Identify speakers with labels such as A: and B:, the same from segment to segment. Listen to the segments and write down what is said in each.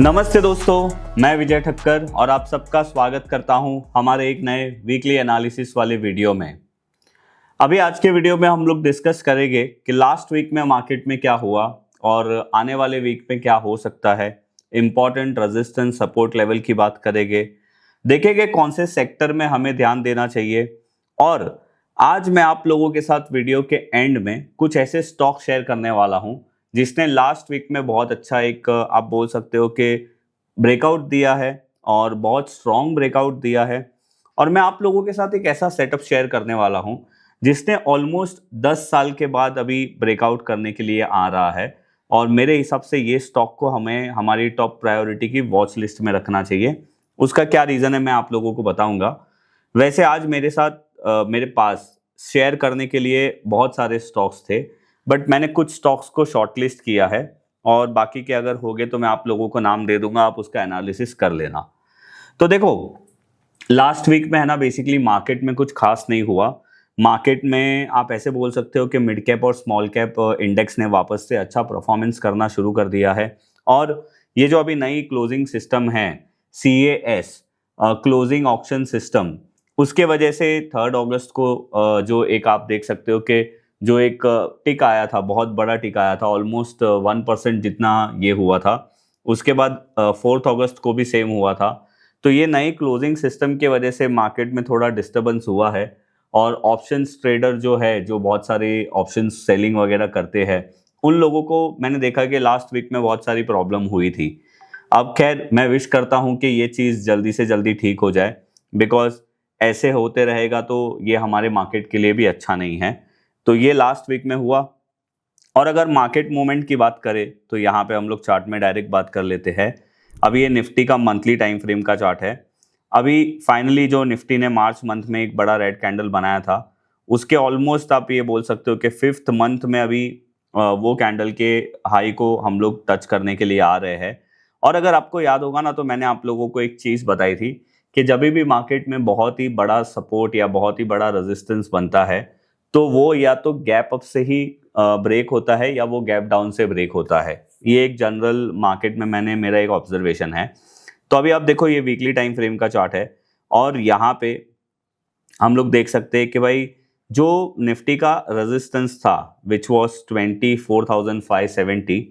A: नमस्ते दोस्तों, मैं विजय ठक्कर और आप सबका स्वागत करता हूं हमारे एक नए वीकली एनालिसिस वाले वीडियो में। अभी आज के वीडियो में हम लोग डिस्कस करेंगे कि लास्ट वीक में मार्केट में क्या हुआ और आने वाले वीक में क्या हो सकता है। इम्पॉर्टेंट रेजिस्टेंस सपोर्ट लेवल की बात करेंगे, देखेंगे कौन से सेक्टर में हमें ध्यान देना चाहिए। और आज मैं आप लोगों के साथ वीडियो के एंड में कुछ ऐसे स्टॉक शेयर करने वाला हूं जिसने लास्ट वीक में बहुत अच्छा एक आप बोल सकते हो कि ब्रेकआउट दिया है और बहुत स्ट्रॉन्ग ब्रेकआउट दिया है। और मैं आप लोगों के साथ एक ऐसा सेटअप शेयर करने वाला हूं जिसने ऑलमोस्ट 10 साल के बाद अभी ब्रेकआउट करने के लिए आ रहा है। और मेरे हिसाब से ये स्टॉक को हमें हमारी टॉप प्रायोरिटी की वॉच लिस्ट में रखना चाहिए। उसका क्या रीज़न है मैं आप लोगों को बताऊंगा। वैसे आज मेरे साथ मेरे पास शेयर करने के लिए बहुत सारे स्टॉक्स थे, बट मैंने कुछ स्टॉक्स को शॉर्टलिस्ट किया है और बाकी के अगर होंगे तो मैं आप लोगों को नाम दे दूंगा, आप उसका एनालिसिस कर लेना। तो देखो, लास्ट वीक में है ना, बेसिकली मार्केट में कुछ खास नहीं हुआ। मार्केट में आप ऐसे बोल सकते हो कि मिड कैप और स्मॉल कैप इंडेक्स ने वापस से अच्छा परफॉर्मेंस करना शुरू कर दिया है। और ये जो अभी नई क्लोजिंग सिस्टम है, CAS क्लोजिंग ऑक्शन सिस्टम, उसके वजह से 3 अगस्त को जो एक आप देख सकते हो कि जो एक टिक आया था, बहुत बड़ा टिक आया था, ऑलमोस्ट 1% जितना ये हुआ था। उसके बाद 4 अगस्त को भी सेम हुआ था। तो ये नई क्लोजिंग सिस्टम की वजह से मार्केट में थोड़ा डिस्टर्बेंस हुआ है। और ऑप्शंस ट्रेडर जो है, जो बहुत सारे ऑप्शंस सेलिंग वगैरह करते हैं, उन लोगों को मैंने देखा कि लास्ट वीक में बहुत सारी प्रॉब्लम हुई थी। अब खैर मैं विश करता हूँ कि ये चीज़ जल्दी से जल्दी ठीक हो जाए, बिकॉज ऐसे होते रहेगा तो ये हमारे मार्केट के लिए भी अच्छा नहीं है। तो ये लास्ट वीक में हुआ। और अगर मार्केट मूवमेंट की बात करें तो यहाँ पे हम लोग चार्ट में डायरेक्ट बात कर लेते हैं। अभी ये निफ्टी का मंथली टाइम फ्रेम का चार्ट है। अभी फाइनली जो निफ्टी ने मार्च मंथ में एक बड़ा रेड कैंडल बनाया था, उसके ऑलमोस्ट आप ये बोल सकते हो कि 5th मंथ में अभी वो कैंडल के हाई को हम लोग टच करने के लिए आ रहे हैं। और अगर आपको याद होगा ना, तो मैंने आप लोगों को एक चीज़ बताई थी कि जब भी मार्केट में बहुत ही बड़ा सपोर्ट या बहुत ही बड़ा रेजिस्टेंस बनता है, तो वो या तो गैप अप से ही ब्रेक होता है या वो गैप डाउन से ब्रेक होता है। ये एक जनरल मार्केट में मेरा एक ऑब्जर्वेशन है। तो अभी आप देखो, ये वीकली टाइम फ्रेम का चार्ट है और यहाँ पे हम लोग देख सकते हैं कि भाई जो निफ्टी का रेजिस्टेंस था विच वॉज 24,570,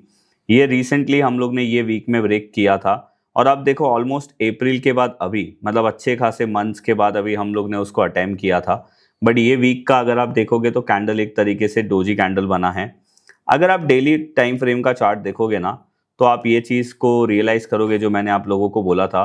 A: ये रिसेंटली हम लोग ने ये वीक में ब्रेक किया था। और आप देखो, ऑलमोस्ट अप्रैल के बाद अभी, मतलब अच्छे खासे मंथ्स के बाद अभी हम लोग ने उसको अटेम्प्ट किया था। बट ये वीक का अगर आप देखोगे तो कैंडल एक तरीके से डोजी कैंडल बना है। अगर आप डेली टाइम फ्रेम का चार्ट देखोगे ना, तो आप ये चीज़ को रियलाइज़ करोगे जो मैंने आप लोगों को बोला था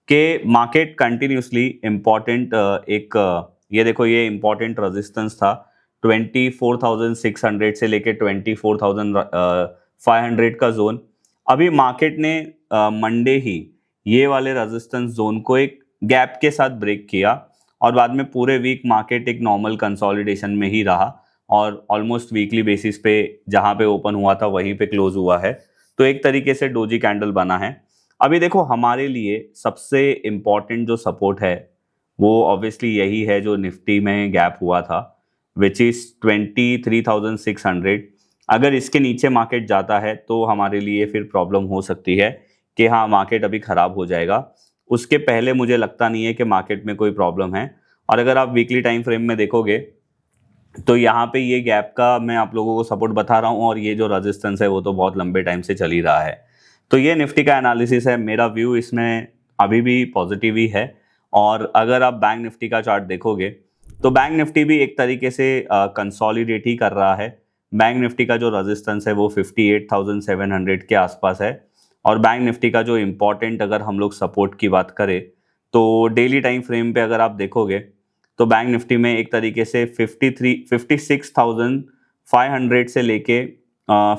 A: कि मार्केट कंटिन्यूसली इम्पॉर्टेंट ये देखो, ये इम्पॉर्टेंट रेजिस्टेंस था 24,600 से लेके 24,500 का जोन। अभी मार्केट ने मंडे ही ये वाले रेजिस्टेंस जोन को एक गैप के साथ ब्रेक किया और बाद में पूरे वीक मार्केट एक नॉर्मल कंसोलिडेशन में ही रहा और ऑलमोस्ट वीकली बेसिस पे जहां पे ओपन हुआ था वहीं पे क्लोज हुआ है। तो एक तरीके से डोजी कैंडल बना है। अभी देखो, हमारे लिए सबसे इम्पॉर्टेंट जो सपोर्ट है वो ऑब्वियसली यही है जो निफ्टी में गैप हुआ था, विच इज़ 23,600। अगर इसके नीचे मार्केट जाता है तो हमारे लिए फिर प्रॉब्लम हो सकती है कि हाँ, मार्केट अभी ख़राब हो जाएगा। उसके पहले मुझे लगता नहीं है कि मार्केट में कोई प्रॉब्लम है। और अगर आप वीकली टाइम फ्रेम में देखोगे तो यहाँ पे ये गैप का मैं आप लोगों को सपोर्ट बता रहा हूँ और ये जो रेजिस्टेंस है वो तो बहुत लंबे टाइम से चल ही रहा है। तो ये निफ्टी का एनालिसिस है। मेरा व्यू इसमें अभी भी पॉजिटिव ही है। और अगर आप बैंक निफ्टी का चार्ट देखोगे तो बैंक निफ्टी भी एक तरीके से कंसोलिडेट ही कर रहा है। बैंक निफ्टी का जो रेजिस्टेंस है वो 58,700 के आसपास है। और बैंक निफ्टी का जो इम्पोर्टेंट अगर हम लोग सपोर्ट की बात करें तो डेली टाइम फ्रेम पे अगर आप देखोगे तो बैंक निफ्टी में एक तरीके से 56,500 से लेके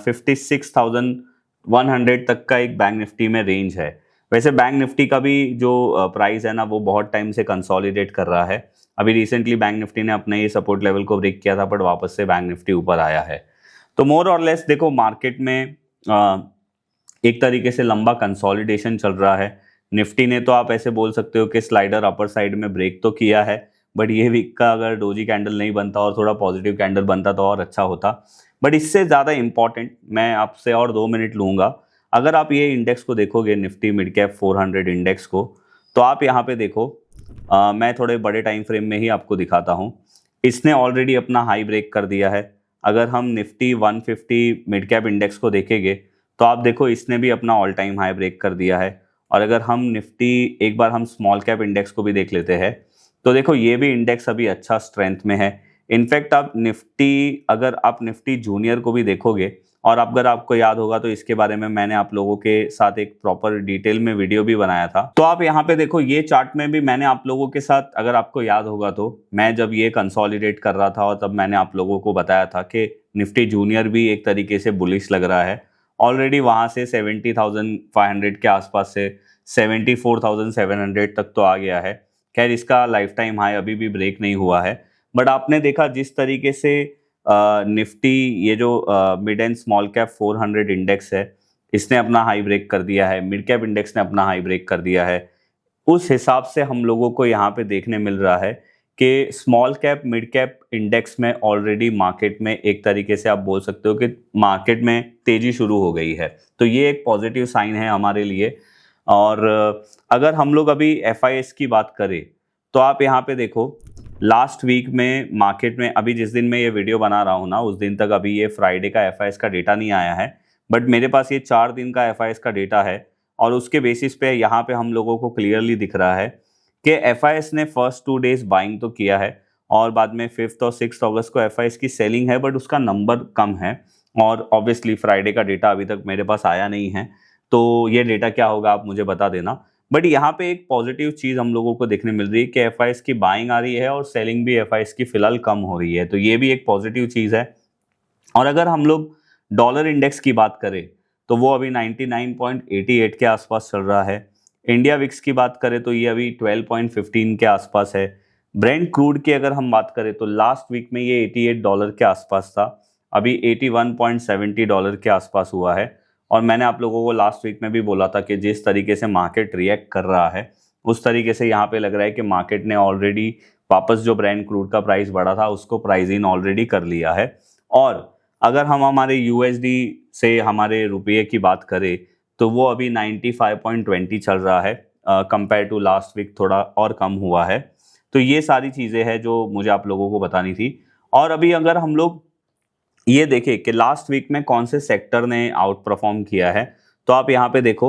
A: 56,100 तक का एक बैंक निफ्टी में रेंज है। वैसे बैंक निफ्टी का भी जो प्राइस है ना, वो बहुत टाइम से कंसोलिडेट कर रहा है। अभी रिसेंटली बैंक निफ्टी ने अपने ये सपोर्ट लेवल को ब्रेक किया था, बट वापस से बैंक निफ्टी ऊपर आया है। तो मोर और लेस देखो, मार्केट में एक तरीके से लंबा कंसोलिडेशन चल रहा है। निफ्टी ने तो आप ऐसे बोल सकते हो कि स्लाइडर अपर साइड में ब्रेक तो किया है, बट ये वीक का अगर डोजी कैंडल नहीं बनता और थोड़ा पॉजिटिव कैंडल बनता तो और अच्छा होता। बट इससे ज़्यादा इंपॉर्टेंट मैं आपसे और 2 मिनट लूँगा। अगर आप ये इंडेक्स को देखोगे, निफ्टी मिड कैप 400 इंडेक्स को, तो आप यहाँ पे देखो, मैं थोड़े बड़े टाइम फ्रेम में ही आपको दिखाता हूँ। इसने ऑलरेडी अपना हाई ब्रेक कर दिया है। अगर हम निफ्टी 150 मिड कैप इंडेक्स को देखेंगे तो आप देखो इसने भी अपना ऑल टाइम हाई ब्रेक कर दिया है। और अगर हम निफ्टी, एक बार हम स्मॉल कैप इंडेक्स को भी देख लेते हैं, तो देखो ये भी इंडेक्स अभी अच्छा स्ट्रेंथ में है। इनफैक्ट आप निफ्टी, अगर आप निफ्टी जूनियर को भी देखोगे, और अगर आपको याद होगा तो इसके बारे में मैंने आप लोगों के साथ एक प्रॉपर डिटेल में वीडियो भी बनाया था। तो आप यहाँ पे देखो, ये चार्ट में भी मैंने आप लोगों के साथ, अगर आपको याद होगा तो मैं जब ये कंसोलिडेट कर रहा था और तब मैंने आप लोगों को बताया था कि निफ्टी जूनियर भी एक तरीके से बुलिश लग रहा है। ऑलरेडी वहां से 70,500 के आसपास से 74,700 तक तो आ गया है। खैर इसका लाइफ टाइम हाई अभी भी ब्रेक नहीं हुआ है, बट आपने देखा जिस तरीके से निफ्टी, ये जो mid and small cap 400 index है, इसने अपना हाई ब्रेक कर दिया है, मिड कैप इंडेक्स ने अपना हाई ब्रेक कर दिया है। उस हिसाब से हम लोगों को यहाँ पे देखने मिल रहा है कि small cap mid cap index में ऑलरेडी मार्केट में एक तरीके से आप बोल सकते हो कि मार्केट में तेजी शुरू हो गई है। तो ये एक पॉजिटिव साइन है हमारे लिए। और अगर हम लोग अभी FIS की बात करें तो आप यहाँ पे देखो, लास्ट वीक में मार्केट में, अभी जिस दिन मैं ये वीडियो बना रहा हूँ ना, उस दिन तक अभी ये फ्राइडे का FIS का डेटा नहीं आया है, बट मेरे पास ये 4 दिन का FIS का डेटा है। और उसके बेसिस पे यहाँ पे हम लोगों को क्लियरली दिख रहा है कि FIS ने फर्स्ट 2 डेज बाइंग तो किया है, और बाद में 5th और 6th अगस्त को FIS की सेलिंग है, बट उसका नंबर कम है। और ऑब्वियसली फ्राइडे का डेटा अभी तक मेरे पास आया नहीं है, तो ये डेटा क्या होगा आप मुझे बता देना। बट यहाँ पे एक पॉजिटिव चीज़ हम लोगों को देखने मिल रही है कि FIS की बाइंग आ रही है और सेलिंग भी FIS की फिलहाल कम हो रही है, तो ये भी एक पॉजिटिव चीज़ है। और अगर हम लोग डॉलर इंडेक्स की बात करें तो वो अभी 99.88 के आसपास चल रहा है। इंडिया विक्स की बात करें तो ये अभी 12.15 के आसपास है। ब्रेंट क्रूड की अगर हम बात करें तो लास्ट वीक में ये $88 के आसपास था, अभी $81.70 के आसपास हुआ है। और मैंने आप लोगों को लास्ट वीक में भी बोला था कि जिस तरीके से मार्केट रिएक्ट कर रहा है, उस तरीके से यहाँ पे लग रहा है कि मार्केट ने ऑलरेडी वापस जो ब्रेंट क्रूड का प्राइस बढ़ा था उसको प्राइस इन ऑलरेडी कर लिया है। और अगर हम हमारे USD से हमारे रुपये की बात करें तो वो अभी 95.20 चल रहा है, कंपेयर टू लास्ट वीक थोड़ा और कम हुआ है। तो ये सारी चीज़ें हैं जो मुझे आप लोगों को बतानी थी। और अभी अगर हम लोग ये देखें कि लास्ट वीक में कौन से सेक्टर ने आउट परफॉर्म किया है, तो आप यहाँ पे देखो,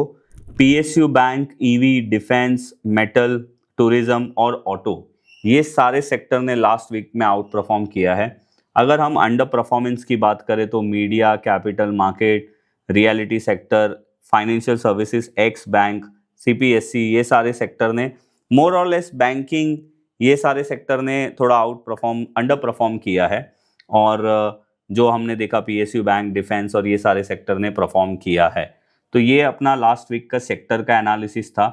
A: PSU bank, EV, defence, metal, tourism और ऑटो, ये सारे सेक्टर ने लास्ट वीक में आउट परफॉर्म किया है। अगर हम अंडर परफॉर्मेंस की बात करें तो media, capital market, reality sector, financial services, x bank, CPSC, ये सारे सेक्टर ने मोर और लेस, बैंकिंग, ये सारे सेक्टर ने थोड़ा अंडर परफॉर्म किया है। और जो हमने देखा PSU बैंक, डिफेंस और ये सारे सेक्टर ने परफॉर्म किया है। तो ये अपना लास्ट वीक का सेक्टर का एनालिसिस था।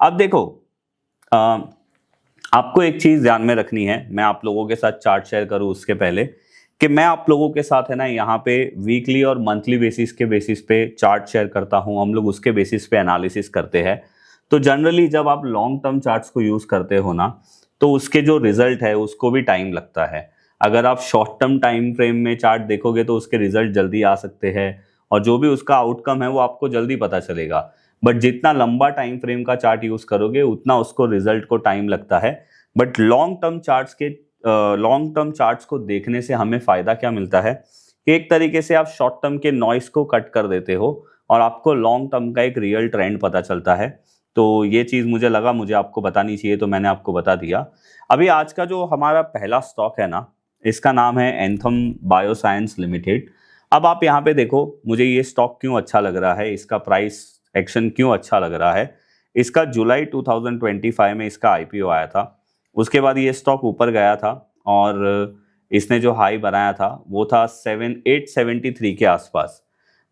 A: अब देखो, आपको एक चीज़ ध्यान में रखनी है, मैं आप लोगों के साथ चार्ट शेयर करूँ उसके पहले, कि मैं आप लोगों के साथ है ना यहाँ पे वीकली और मंथली बेसिस के बेसिस पे चार्ट शेयर करता हूँ, हम लोग उसके बेसिस पे एनालिसिस करते हैं। तो जनरली जब आप लॉन्ग टर्म चार्ट्स को यूज़ करते हो ना, तो उसके जो रिजल्ट है उसको भी टाइम लगता है। अगर आप शॉर्ट टर्म टाइम फ्रेम में चार्ट देखोगे तो उसके रिजल्ट जल्दी आ सकते हैं, और जो भी उसका आउटकम है वो आपको जल्दी पता चलेगा। बट जितना लंबा टाइम फ्रेम का चार्ट यूज़ करोगे उतना उसको रिजल्ट को टाइम लगता है। बट लॉन्ग टर्म चार्ट्स को देखने से हमें फ़ायदा क्या मिलता है कि एक तरीके से आप शॉर्ट टर्म के नॉइस को कट कर देते हो और आपको लॉन्ग टर्म का एक रियल ट्रेंड पता चलता है। तो ये चीज़ मुझे आपको बतानी चाहिए, तो मैंने आपको बता दिया। अभी आज का जो हमारा पहला स्टॉक है ना, इसका नाम है एंथम बायोसाइंस लिमिटेड। अब आप यहाँ पे देखो, मुझे ये स्टॉक क्यों अच्छा लग रहा है, इसका प्राइस एक्शन क्यों अच्छा लग रहा है। इसका जुलाई 2025 में इसका IPO आया था, उसके बाद ये स्टॉक ऊपर गया था और इसने जो हाई बनाया था वो था 873 के आसपास।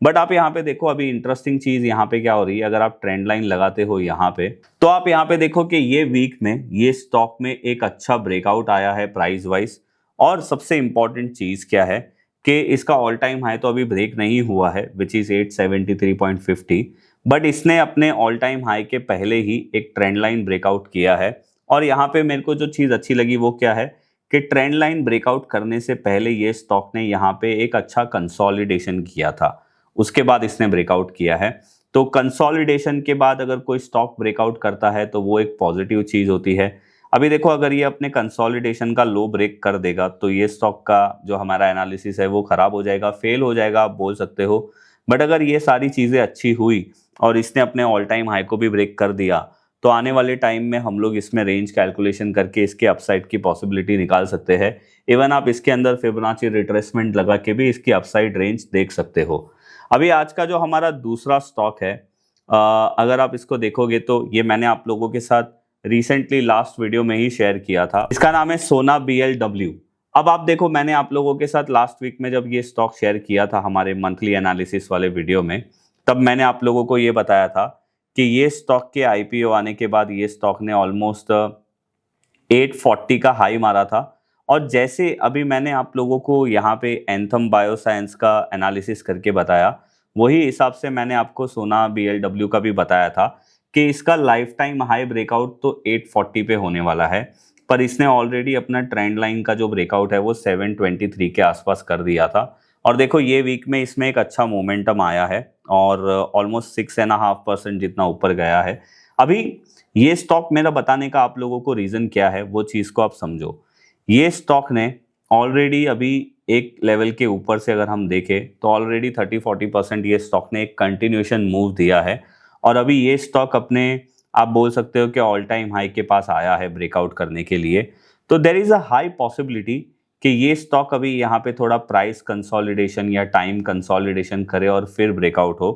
A: बट आप यहाँ पे देखो, अभी इंटरेस्टिंग चीज़ यहाँ पे क्या हो रही है, अगर आप ट्रेंड लाइन लगाते हो यहाँ पे, तो आप यहाँ पे देखो कि ये वीक में ये स्टॉक में एक अच्छा ब्रेकआउट आया है प्राइस वाइज। और सबसे इंपॉर्टेंट चीज़ क्या है कि इसका ऑल टाइम हाई तो अभी ब्रेक नहीं हुआ है, विच इज़ 873.50, बट इसने अपने ऑल टाइम हाई के पहले ही एक ट्रेंड लाइन ब्रेकआउट किया है। और यहाँ पे मेरे को जो चीज़ अच्छी लगी वो क्या है कि ट्रेंड लाइन ब्रेकआउट करने से पहले ये स्टॉक ने यहाँ पे एक अच्छा कंसोलिडेशन किया था, उसके बाद इसने ब्रेकआउट किया है। तो कंसोलिडेशन के बाद अगर कोई स्टॉक ब्रेकआउट करता है तो वो एक पॉजिटिव चीज होती है। अभी देखो अगर ये अपने कंसोलिडेशन का लो ब्रेक कर देगा तो ये स्टॉक का जो हमारा एनालिसिस है वो खराब हो जाएगा, फेल हो जाएगा, आप बोल सकते हो। बट अगर ये सारी चीजें अच्छी हुई और इसने अपने ऑल टाइम हाई को भी ब्रेक कर दिया तो आने वाले टाइम में हम लोग इसमें रेंज कैलकुलेशन करके इसके अपसाइड की पॉसिबिलिटी निकाल सकते हैं। इवन आप इसके अंदर फिबोनाची रिट्रेसमेंट लगा के भी इसकी अपसाइड रेंज देख सकते हो। अभी आज का जो हमारा दूसरा स्टॉक है, अगर आप इसको देखोगे तो ये मैंने आप लोगों के साथ रिसेंटली लास्ट वीडियो में ही शेयर किया था। इसका नाम है सोना BLW। अब आप देखो मैंने आप लोगों के साथ लास्ट वीक में जब ये स्टॉक शेयर किया था हमारे मंथली एनालिसिस वाले वीडियो में, तब मैंने आप लोगों को ये बताया था कि ये स्टॉक के IPO आने के बाद ये स्टॉक ने ऑलमोस्ट 840 का हाई मारा था। और जैसे अभी मैंने आप लोगों को यहाँ पे एंथम बायोसाइंस का एनालिसिस करके बताया, वही हिसाब से मैंने आपको सोना BLW का भी बताया था कि इसका लाइफ टाइम हाई ब्रेकआउट तो 840 पे होने वाला है, पर इसने ऑलरेडी अपना ट्रेंड लाइन का जो ब्रेकआउट है वो 723 के आसपास कर दिया था। और देखो ये वीक में इसमें एक अच्छा मोमेंटम आया है और ऑलमोस्ट 6.5% जितना ऊपर गया है। अभी ये स्टॉक मेरा बताने का आप लोगों को रीज़न क्या है वो चीज़ को आप समझो। ये स्टॉक ने ऑलरेडी अभी एक लेवल के ऊपर से अगर हम देखें तो ऑलरेडी 30-40% ये स्टॉक ने एक कंटिन्यूएशन मूव दिया है और अभी ये स्टॉक अपने आप बोल सकते हो कि ऑल टाइम हाई के पास आया है ब्रेकआउट करने के लिए। तो there is a high possibility कि ये स्टॉक अभी यहाँ पे थोड़ा प्राइस कंसोलिडेशन या टाइम कंसोलिडेशन करे और फिर ब्रेकआउट हो।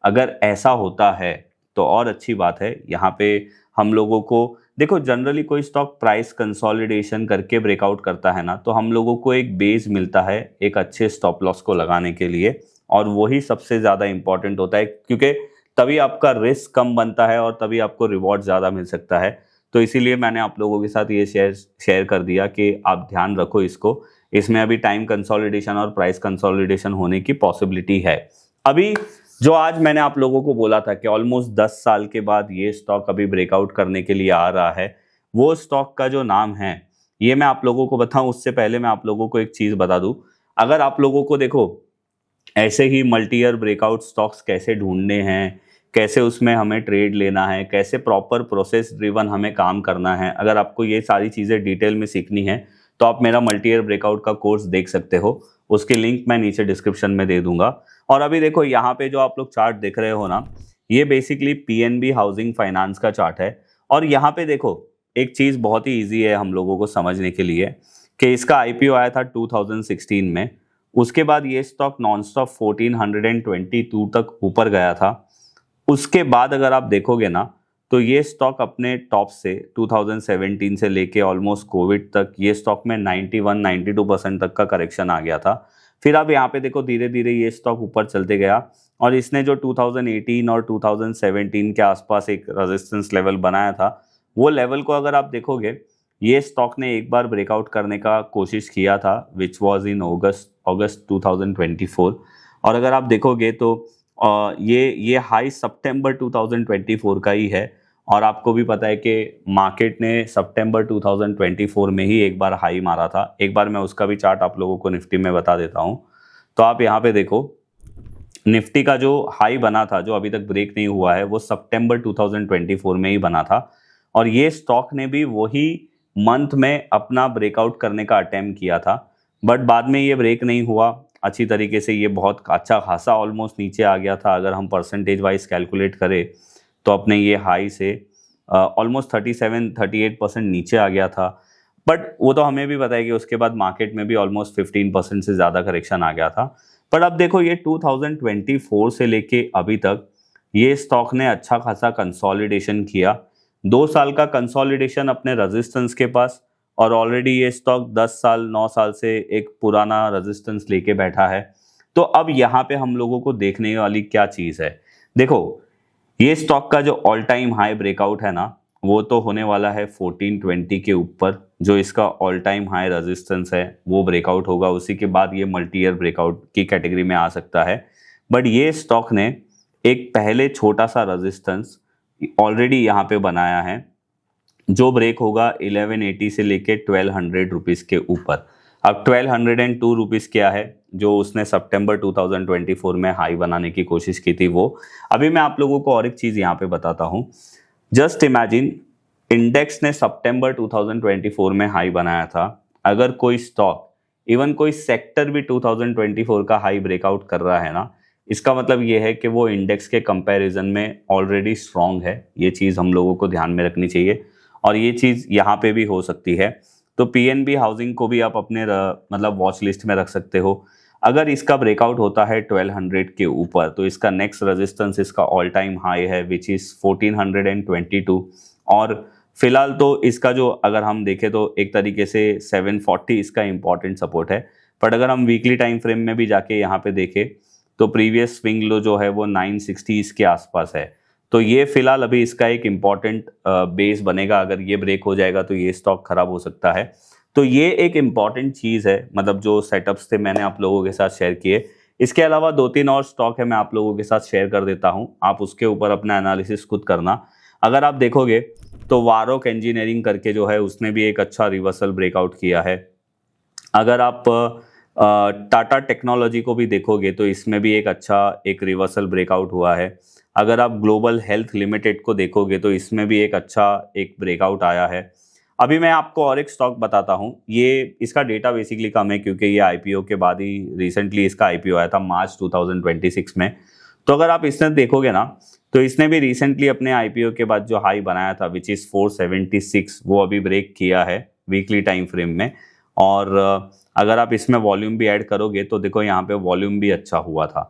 A: अगर ऐसा होता है तो और अच्छी बात है। यहाँ पे हम लोगों को देखो जनरली कोई स्टॉक प्राइस कंसोलिडेशन करके ब्रेकआउट करता है ना तो हम लोगों को एक बेस मिलता है एक अच्छे स्टॉप लॉस को लगाने के लिए, और वही सबसे ज़्यादा इंपॉर्टेंट होता है क्योंकि तभी आपका रिस्क कम बनता है और तभी आपको रिवॉर्ड ज़्यादा मिल सकता है। तो इसीलिए मैंने आप लोगों के साथ ये शेयर कर दिया कि आप ध्यान रखो इसको। इसमें अभी टाइम कंसोलिडेशन और प्राइस कंसोलिडेशन होने की पॉसिबिलिटी है। अभी जो आज मैंने आप लोगों को बोला था कि ऑलमोस्ट 10 साल के बाद ये स्टॉक अभी ब्रेकआउट करने के लिए आ रहा है, वो स्टॉक का जो नाम है ये मैं आप लोगों को बताऊं उससे पहले मैं आप लोगों को एक चीज़ बता दूं। अगर आप लोगों को देखो ऐसे ही मल्टी ईयर ब्रेकआउट स्टॉक्स कैसे ढूंढने हैं, कैसे उसमें हमें ट्रेड लेना है, कैसे प्रॉपर प्रोसेस ड्रिवन हमें काम करना है, अगर आपको ये सारी चीज़ें डिटेल में सीखनी है तो आप मेरा मल्टी ईयर ब्रेकआउट का कोर्स देख सकते हो। उसकी लिंक मैं नीचे डिस्क्रिप्शन में दे दूंगा। और अभी देखो यहाँ पे जो आप लोग चार्ट देख रहे हो ना, ये बेसिकली PNB हाउसिंग फाइनेंस का चार्ट है। और यहाँ पे देखो एक चीज़ बहुत ही ईजी है हम लोगों को समझने के लिए कि इसका IPO आया था 2016 में। उसके बाद ये स्टॉक नॉन स्टॉप 1422 तक ऊपर गया था। उसके बाद अगर आप देखोगे ना तो ये स्टॉक अपने टॉप से 2017 से लेके ऑलमोस्ट कोविड तक ये स्टॉक में 91-92% तक का करेक्शन आ गया था। फिर आप यहाँ पे देखो धीरे धीरे ये स्टॉक ऊपर चलते गया और इसने जो 2018 और 2017 के आसपास एक रेजिस्टेंस लेवल बनाया था, वो लेवल को अगर आप देखोगे ये स्टॉक ने एक बार ब्रेकआउट करने का कोशिश किया था विच वॉज इन अगस्त 2024। और अगर आप देखोगे तो ये हाई सितंबर 2024 का ही है। और आपको भी पता है कि मार्केट ने सितंबर 2024 में ही एक बार हाई मारा था। एक बार मैं उसका भी चार्ट आप लोगों को निफ्टी में बता देता हूं। तो आप यहाँ पे देखो निफ्टी का जो हाई बना था जो अभी तक ब्रेक नहीं हुआ है वो सितंबर 2024 में ही बना था। और ये स्टॉक ने भी वही मंथ में अपना ब्रेकआउट करने का अटेम्प्ट किया था, बट बाद में ये ब्रेक नहीं हुआ अच्छी तरीके से। ये बहुत अच्छा खासा ऑलमोस्ट नीचे आ गया था। अगर हम परसेंटेज वाइज कैलकुलेट करें तो अपने ये हाई से ऑलमोस्ट 37-38% नीचे आ गया था। बट वो तो हमें भी पता है कि उसके बाद मार्केट में भी ऑलमोस्ट 15% से ज़्यादा करेक्शन आ गया था। पर अब देखो ये 2024 से लेके अभी तक ये स्टॉक ने अच्छा खासा कंसोलिडेशन किया। 2 साल का कंसोलिडेशन अपने रेजिस्टेंस के पास, और ऑलरेडी ये स्टॉक 10 साल 9 साल से एक पुराना रेजिस्टेंस लेके बैठा है। तो अब यहाँ पे हम लोगों को देखने वाली क्या चीज़ है, देखो ये स्टॉक का जो ऑल टाइम हाई ब्रेकआउट है ना वो तो होने वाला है 1420 के ऊपर। जो इसका ऑल टाइम हाई रेजिस्टेंस है वो ब्रेकआउट होगा, उसी के बाद ये मल्टी ईयर ब्रेकआउट की कैटेगरी में आ सकता है। बट ये स्टॉक ने एक पहले छोटा सा रेजिस्टेंस ऑलरेडी यहाँ पे बनाया है जो ब्रेक होगा 1180 से लेके 1200 रुपीज़ के ऊपर। अब 1202 रुपीज़ क्या है जो उसने सितंबर 2024 में हाई बनाने की कोशिश की थी वो। अभी मैं आप लोगों को और एक चीज़ यहाँ पे बताता हूँ। जस्ट इमेजिन, इंडेक्स ने सितंबर 2024 में हाई बनाया था। अगर कोई स्टॉक, इवन कोई सेक्टर भी 2024 का हाई ब्रेकआउट कर रहा है ना, इसका मतलब ये है कि वो इंडेक्स के कंपैरिजन में ऑलरेडी स्ट्रांग है। ये चीज़ हम लोगों को ध्यान में रखनी चाहिए और ये चीज़ यहाँ पे भी हो सकती है। तो पीएनबी हाउसिंग को भी आप अपने मतलब वॉच लिस्ट में रख सकते हो। अगर इसका ब्रेकआउट होता है 1200 के ऊपर तो इसका नेक्स्ट रेजिस्टेंस, इसका ऑल टाइम हाई है विच इज़ 1422। और फिलहाल तो इसका जो अगर हम देखें तो एक तरीके से 740 इसका इंपॉर्टेंट सपोर्ट है। बट अगर हम वीकली टाइम फ्रेम में भी जाके यहाँ पे देखें तो प्रीवियस स्विंग लो जो है वो 960 के आसपास है। तो ये फिलहाल अभी इसका एक इम्पॉर्टेंट बेस बनेगा। अगर ये ब्रेक हो जाएगा तो ये स्टॉक खराब हो सकता है। तो ये एक इम्पॉर्टेंट चीज़ है, मतलब जो सेटअप्स थे मैंने आप लोगों के साथ शेयर किए। इसके अलावा 2-3 और स्टॉक है, मैं आप लोगों के साथ शेयर कर देता हूँ, आप उसके ऊपर अपना एनालिसिस खुद करना। अगर आप देखोगे तो वारोक इंजीनियरिंग करके जो है उसने भी एक अच्छा रिवर्सल ब्रेकआउट किया है। अगर आप टाटा टेक्नोलॉजी को भी देखोगे तो इसमें भी एक रिवर्सल ब्रेकआउट हुआ है। अगर आप ग्लोबल हेल्थ लिमिटेड को देखोगे तो इसमें भी एक ब्रेकआउट आया है। अभी मैं आपको और एक स्टॉक बताता हूँ। ये इसका डेटा बेसिकली कम है क्योंकि ये आईपीओ के बाद ही रिसेंटली इसका आईपीओ आया था मार्च 2026 में। तो अगर आप इसमें देखोगे ना तो इसने भी रिसेंटली अपने आईपीओ के बाद जो हाई बनाया था विच इज़ 476, वो अभी ब्रेक किया है वीकली टाइम फ्रेम में। और अगर आप इसमें वॉल्यूम भी ऐड करोगे तो देखो यहाँ पे वॉल्यूम भी अच्छा हुआ था।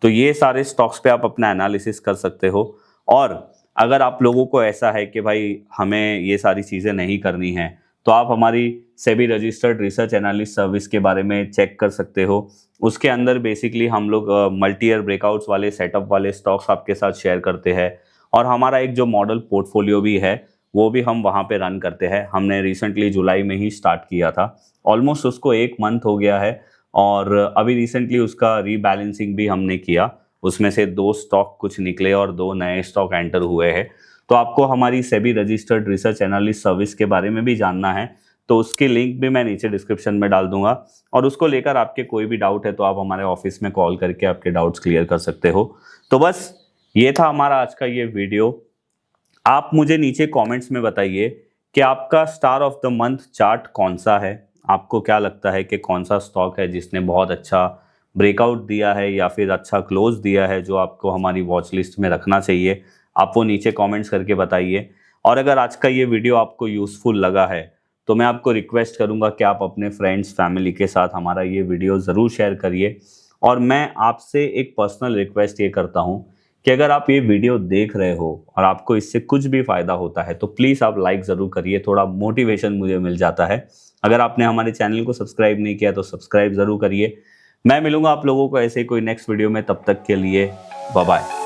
A: तो ये सारे स्टॉक्स पे आप अपना एनालिसिस कर सकते हो। और अगर आप लोगों को ऐसा है कि भाई हमें ये सारी चीज़ें नहीं करनी है तो आप हमारी SEBI registered research analyst service के बारे में चेक कर सकते हो। उसके अंदर बेसिकली हम लोग मल्टी ईयर ब्रेकआउट्स वाले सेटअप वाले स्टॉक्स आपके साथ शेयर करते हैं और हमारा एक जो मॉडल पोर्टफोलियो भी है वो भी हम वहाँ पे रन करते हैं। हमने रिसेंटली जुलाई में ही स्टार्ट किया था, ऑलमोस्ट उसको 1 मंथ हो गया है और अभी रिसेंटली उसका रीबैलेंसिंग भी हमने किया। उसमें से 2 स्टॉक कुछ निकले और 2 नए स्टॉक एंटर हुए हैं। तो आपको हमारी SEBI registered research analyst service के बारे में भी जानना है तो उसकी लिंक भी मैं नीचे डिस्क्रिप्शन में डाल दूंगा और उसको लेकर आपके कोई भी डाउट है तो आप हमारे ऑफिस में कॉल करके आपके डाउट्स क्लियर कर सकते हो। तो बस ये था हमारा आज का ये वीडियो। आप मुझे नीचे कमेंट्स में बताइए कि आपका star of the month chart कौन सा है। आपको क्या लगता है कि कौन सा स्टॉक है जिसने बहुत अच्छा ब्रेकआउट दिया है या फिर अच्छा क्लोज दिया है जो आपको हमारी वॉच लिस्ट में रखना चाहिए। आप वो नीचे कमेंट्स करके बताइए। और अगर आज का ये वीडियो आपको यूज़फुल लगा है तो मैं आपको रिक्वेस्ट करूंगा कि आप अपने फ्रेंड्स फैमिली के साथ हमारा ये वीडियो ज़रूर शेयर करिए। और मैं आपसे एक पर्सनल रिक्वेस्ट ये करता हूँ कि अगर आप ये वीडियो देख रहे हो और आपको इससे कुछ भी फ़ायदा होता है तो प्लीज़ आप लाइक ज़रूर करिए, थोड़ा मोटिवेशन मुझे मिल जाता है। अगर आपने हमारे चैनल को सब्सक्राइब नहीं किया तो सब्सक्राइब ज़रूर करिए। मैं मिलूंगा आप लोगों को ऐसे ही कोई नेक्स्ट वीडियो में, तब तक के लिए बाय बाय।